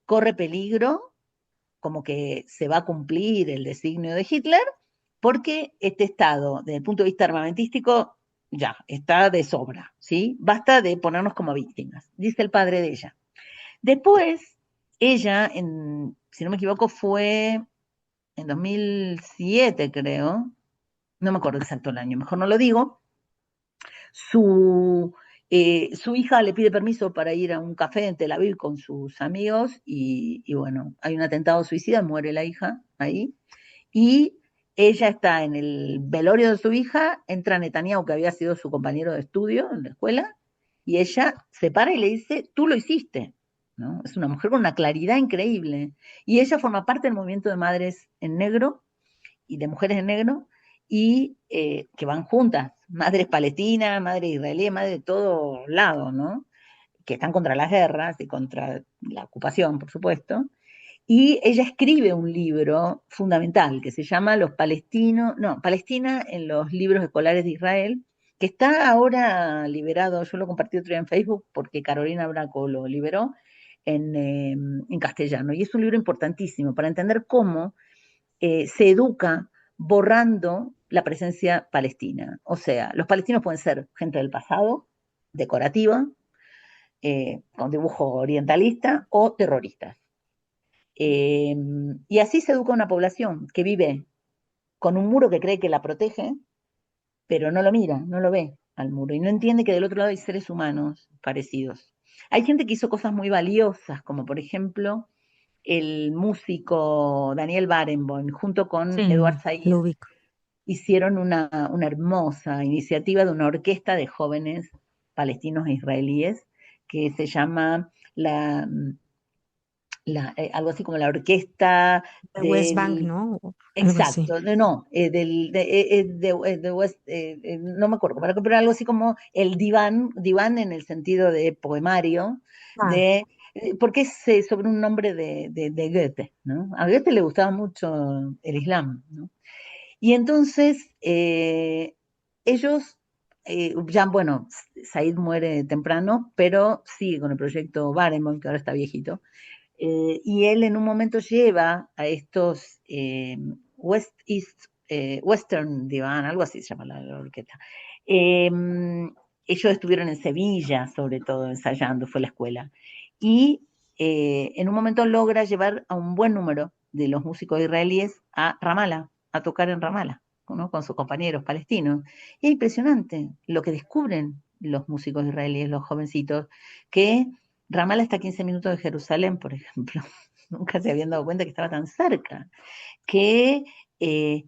corre peligro, como que se va a cumplir el designio de Hitler, porque este Estado, desde el punto de vista armamentístico, ya está de sobra, ¿sí? Basta de ponernos como víctimas, dice el padre de ella. Después, ella, si no me equivoco, fue en 2007, creo, no me acuerdo exacto el año, mejor no lo digo, su hija le pide permiso para ir a un café en Tel Aviv con sus amigos y bueno, hay un atentado suicida, muere la hija ahí y ella está en el velorio de su hija, entra Netanyahu, que había sido su compañero de estudio en la escuela, y ella se para y le dice, tú lo hiciste, ¿no? Es una mujer con una claridad increíble. Y ella forma parte del movimiento de madres en negro y de mujeres en negro, y que van juntas, madres palestinas, madres israelíes, madres de todos lados, ¿no? Que están contra las guerras y contra la ocupación, por supuesto. Y ella escribe un libro fundamental que se llama Los Palestinos, no, Palestina en los libros escolares de Israel, que está ahora liberado, yo lo compartí otro día en Facebook porque Carolina Braco lo liberó en castellano. Y es un libro importantísimo para entender cómo se educa borrando la presencia palestina. O sea, los palestinos pueden ser gente del pasado, decorativa, con dibujo orientalista, o terroristas. Y así se educa una población que vive con un muro que cree que la protege, pero no lo mira, no lo ve al muro y no entiende que del otro lado hay seres humanos parecidos. Hay gente que hizo cosas muy valiosas, como por ejemplo el músico Daniel Barenboim, junto con Eduard Sí, Said, lo ubico. hicieron una hermosa iniciativa de una orquesta de jóvenes palestinos e israelíes que se llama algo así como la orquesta De West Bank, del... ¿no? O algo así. Exacto, no, no me acuerdo, pero algo así como el diván en el sentido de poemario, Ah, porque es sobre un nombre de Goethe, ¿no? A Goethe le gustaba mucho el Islam, ¿no? Y entonces ellos, ya bueno, Said muere temprano, pero sigue con el proyecto Barenboim, que ahora está viejito, y él en un momento lleva a estos West East Western Divan, algo así se llama la orquesta. Eh, Ellos estuvieron en Sevilla, sobre todo, ensayando, fue la escuela. Y en un momento logra llevar a un buen número de los músicos israelíes a Ramallah, a tocar en Ramallah, ¿no? Con sus compañeros palestinos. Y es impresionante lo que descubren los músicos israelíes, los jovencitos, que Ramallah está a 15 minutos de Jerusalén, por ejemplo. Nunca se habían dado cuenta que estaba tan cerca. Que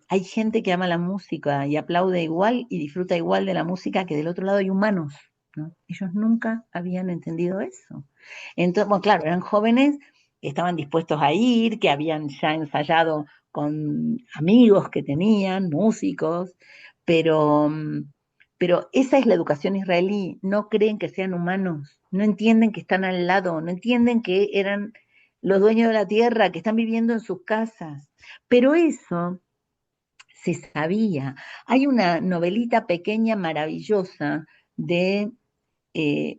hay gente que ama la música y aplaude igual y disfruta igual de la música, que del otro lado hay humanos, ¿no? Ellos nunca habían entendido eso. Entonces, bueno, claro, eran jóvenes que estaban dispuestos a ir, que habían ya ensayado con amigos que tenían, músicos, pero, pero esa es la educación israelí. No creen que sean humanos, no entienden que están al lado, no entienden que eran los dueños de la tierra, que están viviendo en sus casas. Pero eso se sabía. Hay una novelita pequeña, maravillosa, de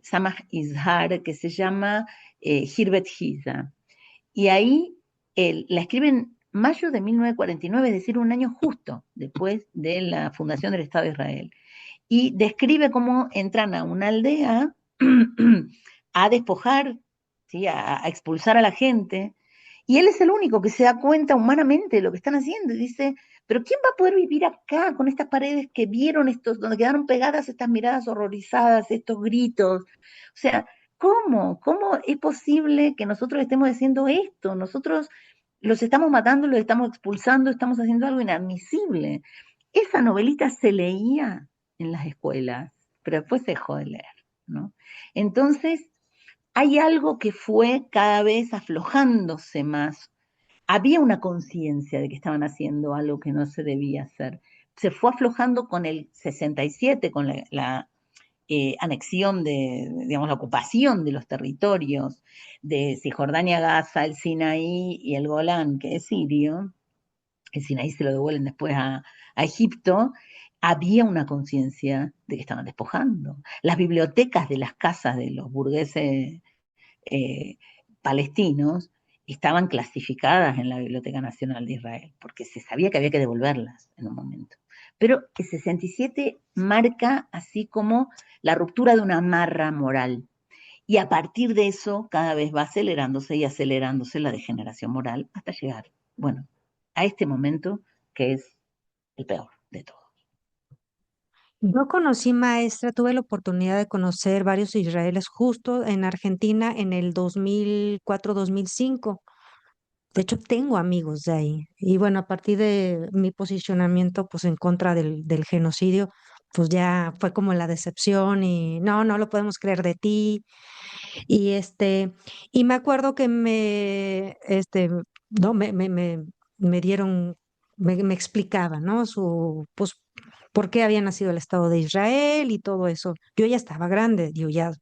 Samah Izhar, que se llama Hirbet Giza. Y ahí la escribe en mayo de 1949, es decir, un año justo después de la fundación del Estado de Israel. Y describe cómo entran a una aldea a despojar, ¿sí? A expulsar a la gente. Y él es el único que se da cuenta humanamente de lo que están haciendo. Y dice, pero ¿quién va a poder vivir acá con estas paredes que vieron estos, donde quedaron pegadas estas miradas horrorizadas, estos gritos? O sea, ¿cómo? ¿Cómo es posible que nosotros estemos haciendo esto? Nosotros los estamos matando, los estamos expulsando, estamos haciendo algo inadmisible. Esa novelita se leía en las escuelas, pero después se dejó de leer, ¿no? Entonces, hay algo que fue cada vez aflojándose más. Había una conciencia de que estaban haciendo algo que no se debía hacer. Se fue aflojando con el 67, con la anexión de, digamos, la ocupación de los territorios de Cisjordania, Gaza, el Sinaí y el Golán, que es sirio. El Sinaí se lo devuelven después a Egipto. Había una conciencia de que estaban despojando. Las bibliotecas de las casas de los burgueses eh, palestinos estaban clasificadas en la Biblioteca Nacional de Israel, porque se sabía que había que devolverlas en un momento. Pero el 67 marca así como la ruptura de una amarra moral. Y a partir de eso, cada vez va acelerándose y acelerándose la degeneración moral hasta llegar, bueno, a este momento que es el peor de todo. Yo conocí, maestra, tuve la oportunidad de conocer varios israelíes justo en Argentina en el 2004-2005. De hecho, tengo amigos de ahí. Y bueno, a partir de mi posicionamiento, pues en contra del genocidio, pues ya fue como la decepción y no, no lo podemos creer de ti. Y y me acuerdo que no, me dieron, me explicaban, ¿no? Pues, por qué había nacido el Estado de Israel y todo eso. Yo ya estaba grande, yo ya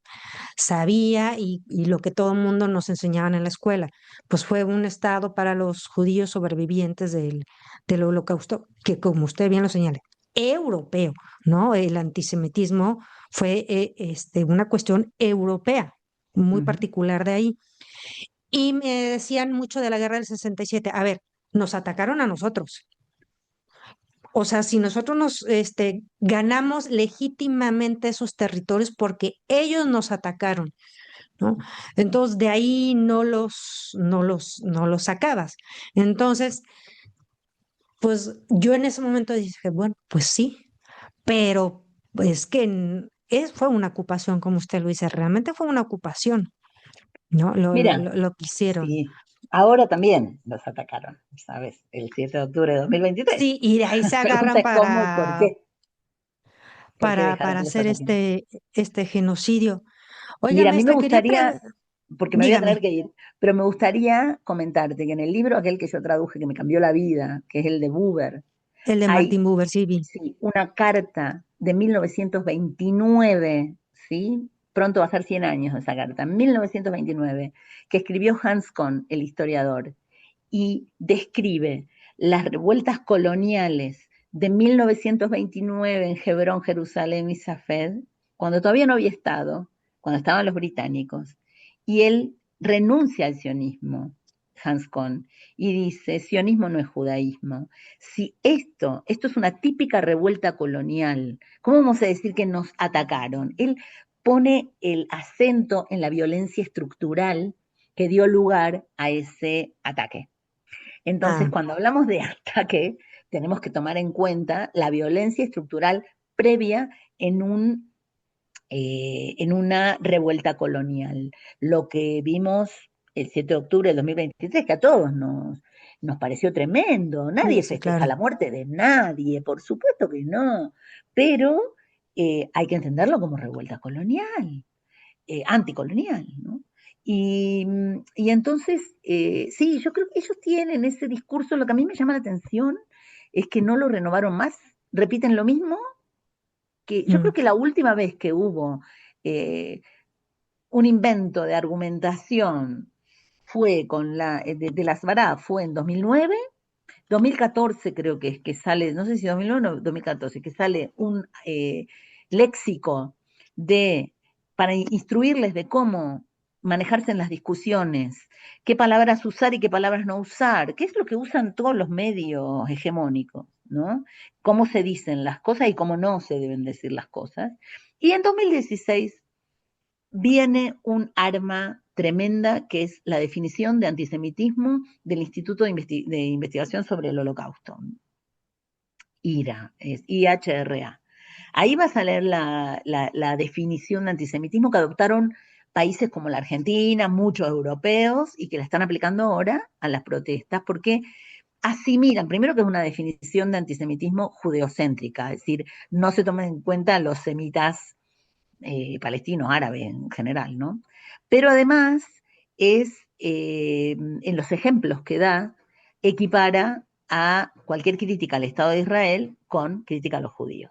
sabía y lo que todo el mundo nos enseñaban en la escuela, pues fue un Estado para los judíos sobrevivientes del Holocausto, que como usted bien lo señala, europeo, ¿no? El antisemitismo fue una cuestión europea muy Uh -huh. particular de ahí. Y me decían mucho de la guerra del 67. A ver, nos atacaron a nosotros. O sea, si nosotros ganamos legítimamente esos territorios porque ellos nos atacaron, ¿no? Entonces, de ahí no los sacabas. Entonces, pues yo en ese momento dije, bueno, pues sí, pero es que fue una ocupación, como usted lo dice, realmente fue una ocupación. ¿No? Mira, Lo que hicieron. sí, ahora también los atacaron, ¿sabes? El 7 de octubre de 2023. Sí, y de ahí se La pregunta agarran es cómo y por qué. ¿Por qué dejaron para que los hacer ataquen? este genocidio. Oiga, Mira, a mí me maestra, gustaría, porque me voy a tener dígame, que ir, pero me gustaría comentarte que en el libro aquel que yo traduje, que me cambió la vida, que es el de Buber, el de hay, Martin Buber, sí, vi. sí, una carta de 1929, ¿sí? Pronto va a ser 100 años esa carta, 1929, que escribió Hans Kohn, el historiador, y describe las revueltas coloniales de 1929 en Hebrón, Jerusalén y Safed, cuando todavía no había estado, cuando estaban los británicos, y él renuncia al sionismo Hans Kohn, y dice, sionismo no es judaísmo. Si esto es una típica revuelta colonial, ¿cómo vamos a decir que nos atacaron? Él pone el acento en la violencia estructural que dio lugar a ese ataque. Entonces, Ah, cuando hablamos de ataque, tenemos que tomar en cuenta la violencia estructural previa en en una revuelta colonial. Lo que vimos el 7 de octubre del 2023, que a todos nos pareció tremendo. sí, Nadie sí, festeja claro. la muerte de nadie, por supuesto que no, pero hay que entenderlo como revuelta colonial, anticolonial, ¿no? Y entonces, sí, yo creo que ellos tienen ese discurso. Lo que a mí me llama la atención es que no lo renovaron más, repiten lo mismo, que yo creo Mm. que la última vez que hubo eh, un invento de argumentación fue con de las Bará, fue en 2009, 2014 creo que es que sale, no sé si 2009 o 2014, que sale un léxico para instruirles de cómo manejarse en las discusiones, qué palabras usar y qué palabras no usar, qué es lo que usan todos los medios hegemónicos, ¿no? Cómo se dicen las cosas y cómo no se deben decir las cosas. Y en 2016 viene un arma tremenda que es la definición de antisemitismo del Instituto de Investigación sobre el Holocausto, IRA, es IHRA. Ahí vas a leer la definición de antisemitismo que adoptaron países como la Argentina, muchos europeos, y que la están aplicando ahora a las protestas, porque asimilan, primero que es una definición de antisemitismo judeocéntrica, es decir, no se toman en cuenta los semitas palestinos, árabes en general, ¿no? Pero además en los ejemplos que da, equipara a cualquier crítica al Estado de Israel con crítica a los judíos.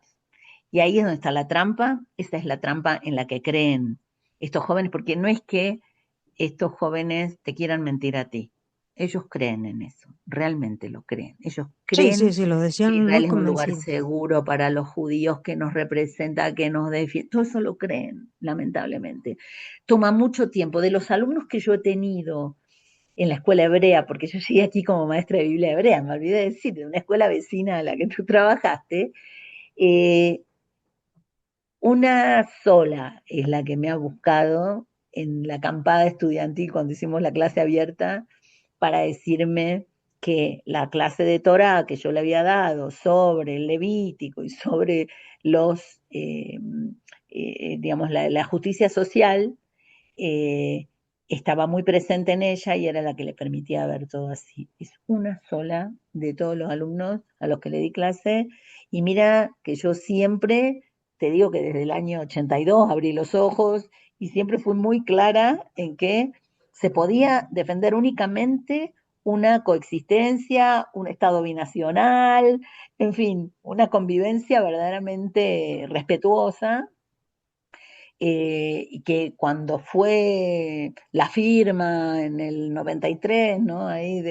Y ahí es donde está la trampa, esa es la trampa en la que creen estos jóvenes, porque no es que estos jóvenes te quieran mentir a ti, ellos creen en eso, realmente lo creen. Ellos Sí, sí, creen sí, lo que decían muy Israel es un lugar convencidos. seguro para los judíos, que nos representa, que nos defiende. Todo eso lo creen, lamentablemente. Toma mucho tiempo. De los alumnos que yo he tenido en la escuela hebrea, porque yo llegué aquí como maestra de Biblia hebrea, me olvidé de decir, de una escuela vecina a la que tú trabajaste, eh, una sola es la que me ha buscado en la acampada estudiantil cuando hicimos la clase abierta para decirme que la clase de Torah que yo le había dado sobre el Levítico y sobre digamos, la justicia social, eh, estaba muy presente en ella y era la que le permitía ver todo así. Es una sola de todos los alumnos a los que le di clase, y mira que yo siempre, te digo que desde el año 82 abrí los ojos y siempre fui muy clara en que se podía defender únicamente una coexistencia, un Estado binacional, en fin, una convivencia verdaderamente respetuosa, y que cuando fue la firma en el 93, ¿no? Ahí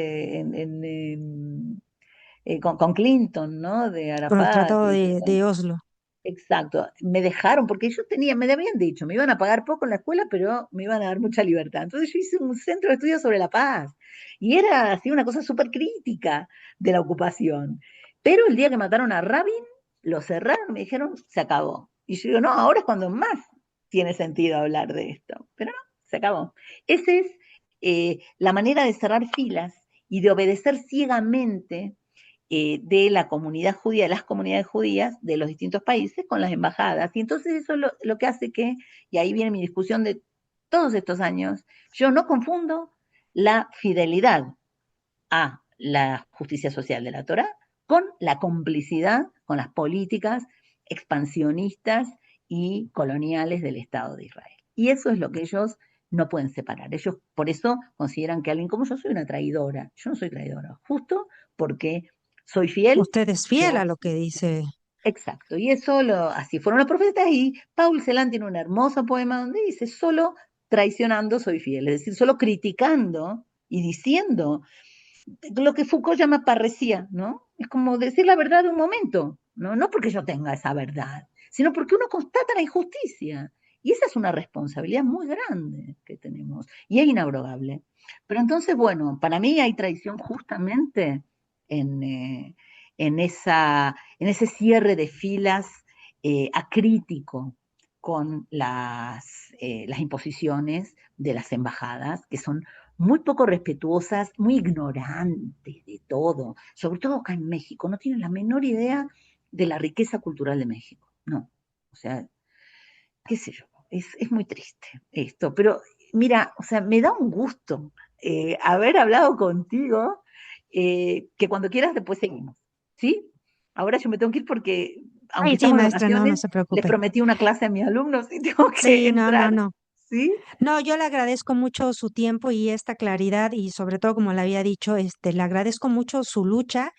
con Clinton, ¿no? De Con el Arafat. Tratado de Oslo. Exacto, me dejaron, porque yo tenía, me habían dicho, me iban a pagar poco en la escuela, pero me iban a dar mucha libertad. Entonces yo hice un centro de estudios sobre la paz, y era así una cosa súper crítica de la ocupación. Pero el día que mataron a Rabin, lo cerraron y me dijeron, se acabó. Y yo digo, no, ahora es cuando más tiene sentido hablar de esto. Pero no, se acabó. Esa es la manera de cerrar filas y de obedecer ciegamente de la comunidad judía, de las comunidades judías de los distintos países con las embajadas. Y entonces eso es lo que hace que, y ahí viene mi discusión de todos estos años, yo no confundo la fidelidad a la justicia social de la Torah con la complicidad con las políticas expansionistas y coloniales del Estado de Israel. Y eso es lo que ellos no pueden separar. Ellos por eso consideran que alguien como yo soy una traidora. Yo no soy traidora, justo porque soy fiel. Usted es fiel a Yo, lo que dice. exacto. Y eso así fueron los profetas. Y Paul Celan tiene un hermoso poema donde dice: solo traicionando soy fiel, es decir, solo criticando y diciendo lo que Foucault llama parresía, ¿no? Es como decir la verdad de un momento, ¿no? No porque yo tenga esa verdad, sino porque uno constata la injusticia. Y esa es una responsabilidad muy grande que tenemos y es inabrogable. Pero entonces, bueno, para mí hay traición justamente en, eh, en ese cierre de filas acrítico con las imposiciones de las embajadas, que son muy poco respetuosas, muy ignorantes de todo, sobre todo acá en México, no tienen la menor idea de la riqueza cultural de México, no, o sea, qué sé yo, es muy triste esto, pero mira, o sea, me da un gusto haber hablado contigo, que cuando quieras después seguimos, ¿sí? Ahora yo me tengo que ir porque, aunque Ay, sí, estamos de maestra, no, no vacaciones, se les preocupe. prometí una clase a mis alumnos y tengo que Sí, no, no, entrar, no. ¿sí? No, yo le agradezco mucho su tiempo y esta claridad y sobre todo, como le había dicho, le agradezco mucho su lucha,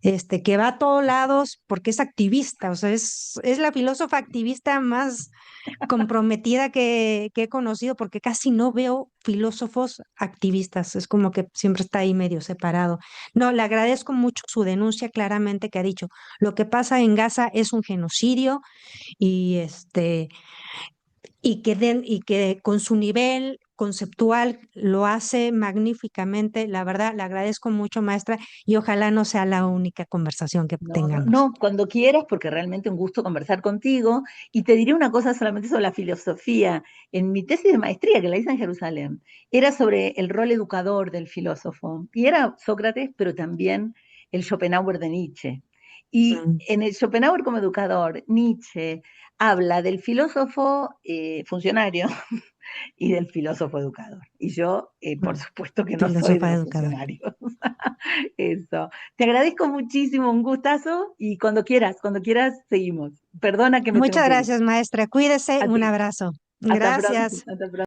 que va a todos lados porque es activista, o sea, es la filósofa activista más comprometida que he conocido porque casi no veo filósofos activistas, es como que siempre está ahí medio separado. No, le agradezco mucho su denuncia claramente que ha dicho, lo que pasa en Gaza es un genocidio y y que con su nivel conceptual lo hace magníficamente. La verdad, le agradezco mucho, maestra, y ojalá no sea la única conversación que No, no, tengamos. no, cuando quieras, porque realmente un gusto conversar contigo. Y te diré una cosa solamente sobre la filosofía. En mi tesis de maestría, que la hice en Jerusalén, era sobre el rol educador del filósofo. Y era Sócrates, pero también el Schopenhauer de Nietzsche. Y Mm, en el Schopenhauer como educador, Nietzsche habla del filósofo funcionario y del filósofo educador. Y yo, por mm. supuesto que no soy de Filósofa los educadora. funcionarios. Eso. Te agradezco muchísimo, un gustazo y cuando quieras, seguimos. Perdona que me tengo Muchas que ir. gracias, maestra. Cuídese. A Un ti. abrazo. Hasta pronto. Gracias. Hasta pronto.